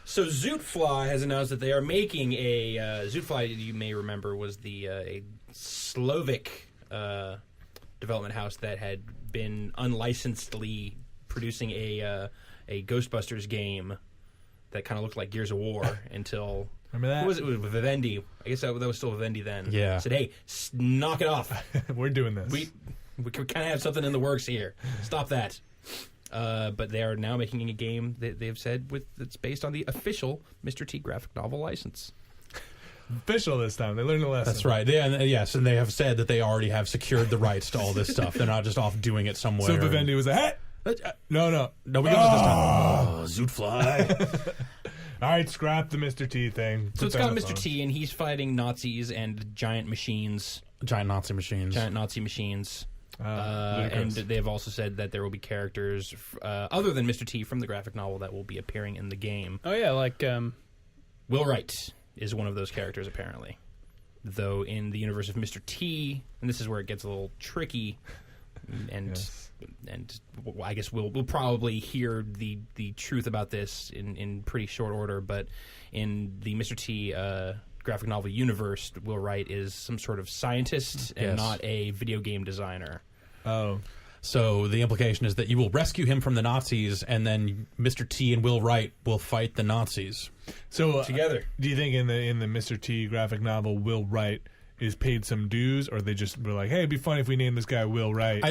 So Zootfly has announced that they are making a Zootfly. You may remember was the a Slovak development house that had been unlicensedly producing a Ghostbusters game that kind of looked like Gears of War until. Remember that? Who was it? It was Vivendi. I guess that was still Vivendi then. Yeah. Said, hey, knock it off. We're doing this. We kind of have something in the works here. Stop that. But they are now making a game that they've said that's based on the official Mr. T graphic novel license. Official this time. They learned a lesson. That's right. Yes, and they have said that they already have secured the rights to all this stuff. They're not just off doing it somewhere. So Vivendi was like, hey! No. No, we got it this time. Zootfly. All right, scrap the Mr. T thing. So it's got Mr. T, and he's fighting Nazis and giant machines. Giant Nazi machines. And they have also said that there will be characters other than Mr. T from the graphic novel that will be appearing in the game. Oh, yeah, like... Will Wright is one of those characters, apparently. Though in the universe of Mr. T, and this is where it gets a little tricky, and I guess we'll probably hear the truth about this in pretty short order, but in the Mr. T graphic novel universe, Will Wright is some sort of scientist and not a video game designer. Oh. So the implication is that you will rescue him from the Nazis, and then Mr. T and Will Wright will fight the Nazis. So together. Do you think in the Mr. T graphic novel, Will Wright is paid some dues, or they just were like, hey, it'd be funny if we named this guy Will Wright?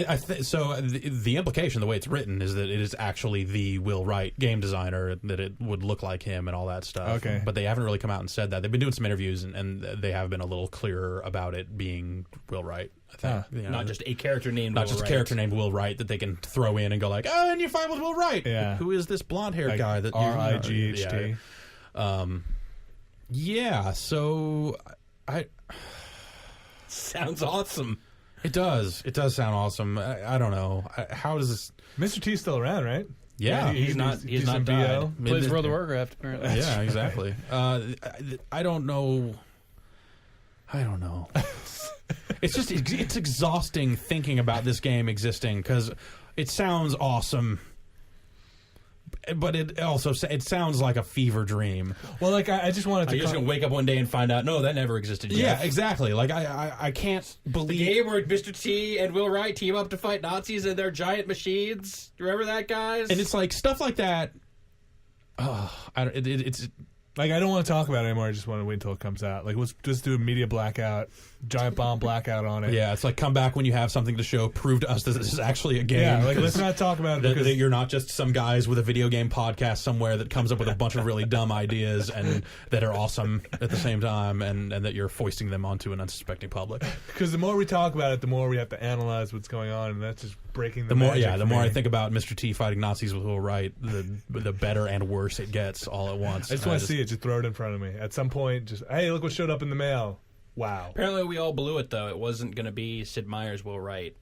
So the implication, the way it's written, is that it is actually the Will Wright game designer, that it would look like him and all that stuff. Okay. But they haven't really come out and said that. They've been doing some interviews, and they have been a little clearer about it being Will Wright, I think. You know, not just a character named Not Will just Wright. a character named Will Wright that they can throw in and go like, oh, and you're fine with Will Wright. Yeah. Who is this blonde-haired Like guy? That R-I-G-H-T. Yeah, so I... Sounds awesome. It does. It does sound awesome. I don't know. How does this... Mr. T's still around, right? Yeah. He's not some died. VO. Plays World of Warcraft, apparently. Yeah, exactly. I don't know. It's just it's exhausting thinking about this game existing because it sounds awesome, but it also sounds like a fever dream. Well, like I just wanted to. You're just gonna wake up one day and find out, no, that never existed. Jeff. Yeah, exactly. Like I can't The believe. game where Mr. T and Will Wright team up to fight Nazis and their giant machines. Remember that, guys? And it's like stuff like that. It's Like, I don't want to talk about it anymore. I just want to wait until it comes out. Like, let's just do a media blackout, giant bomb blackout on it. yeah. It's like come back when you have something to show. Prove to us that this is actually a game. Yeah, like, let's not talk about it That because you're not just some guys with a video game podcast somewhere that comes up with a bunch of really dumb ideas and that are awesome at the same time, and that you're foisting them onto an unsuspecting public. the more we talk about it, the more we have to analyze what's going on, and that's just breaking the The more, magic the for more me. I think about Mr. T fighting Nazis with Will Wright, the better and worse it gets all at once. I just want to see it. Just throw it in front of me. At some point, just, hey, look what showed up in the mail. Wow. Apparently we all blew it, though. It wasn't going to be Sid Meier's Will Wright.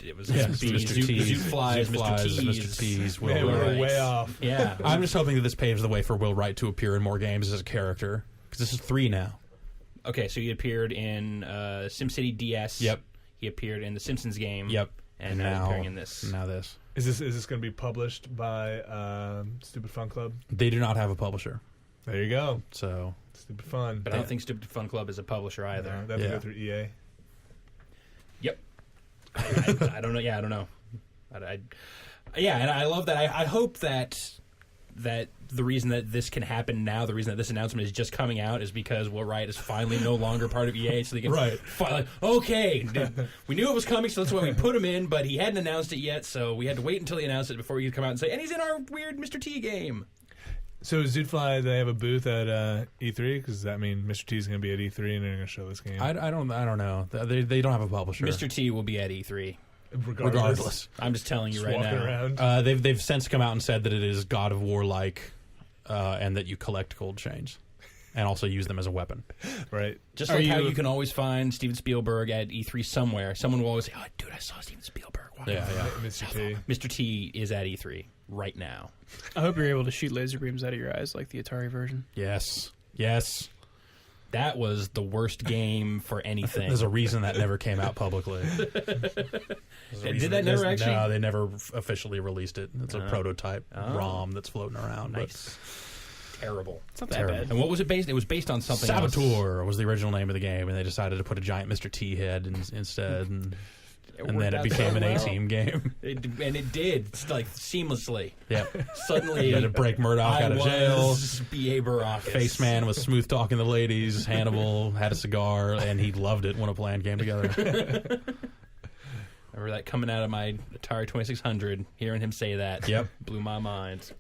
It was Yes, going to be Mr. T's, Zootfly's Mr. Mr. T's, Will Man, we Wright. were way off. Yeah. I'm just hoping that this paves the way for Will Wright to appear in more games as a character, because this is 3 now. Okay, so he appeared in SimCity DS. Yep. He appeared in the Simpsons game. Yep. And now he's appearing in this. Now this. Is this going to be published by Stupid Fun Club? They do not have a publisher, There you go. so Stupid Fun. But I don't think Stupid Fun Club is a publisher either. No, that would go through EA. Yep. I don't know. Yeah, I don't know. Yeah, and I love that. I hope that the reason that this can happen now, the reason that this announcement is just coming out, is because Will Wright is finally no longer part of EA, so they can finally, okay, we knew it was coming, so that's why we put him in, but he hadn't announced it yet, so we had to wait until he announced it before he could come out and say, and he's in our weird Mr. T game. So Zootfly, they have a booth at E3? Because that means Mr. T's going to be at E3 and they're going to show this game. I don't know. They don't have a publisher. Mr. T will be at E3. Regardless. I'm just telling you Just right walking now. around. They've since come out and said that it is God of War like, and that you collect gold chains, and also use them as a weapon. Right. Just like how you can always find Steven Spielberg at E3 somewhere. Someone will always say, "Oh, dude, I saw Steven Spielberg." Wow. Yeah. Mr. T. Mr. T is at E3 right now. I hope you're able to shoot laser beams out of your eyes like the Atari version. Yes. That was the worst game for anything. There's a reason that never came out publicly. Did that never actually? No, they never officially released it. It's a prototype Oh. ROM that's floating around. Nice. terrible. It's not that Terrible. bad. And what was it based? It was based on something else. Saboteur was the original name of the game, and they decided to put a giant Mr. T head instead, and then worked it out became so an well. A-team game. And it did, like, seamlessly. Yep. Suddenly, You had to break Murdoch out of jail. was B.A. Baracus. Face Man was smooth talking the ladies. Hannibal had a cigar, and he loved it when a plan came together. Remember that coming out of my Atari 2600, hearing him say that. Yep. Blew my mind.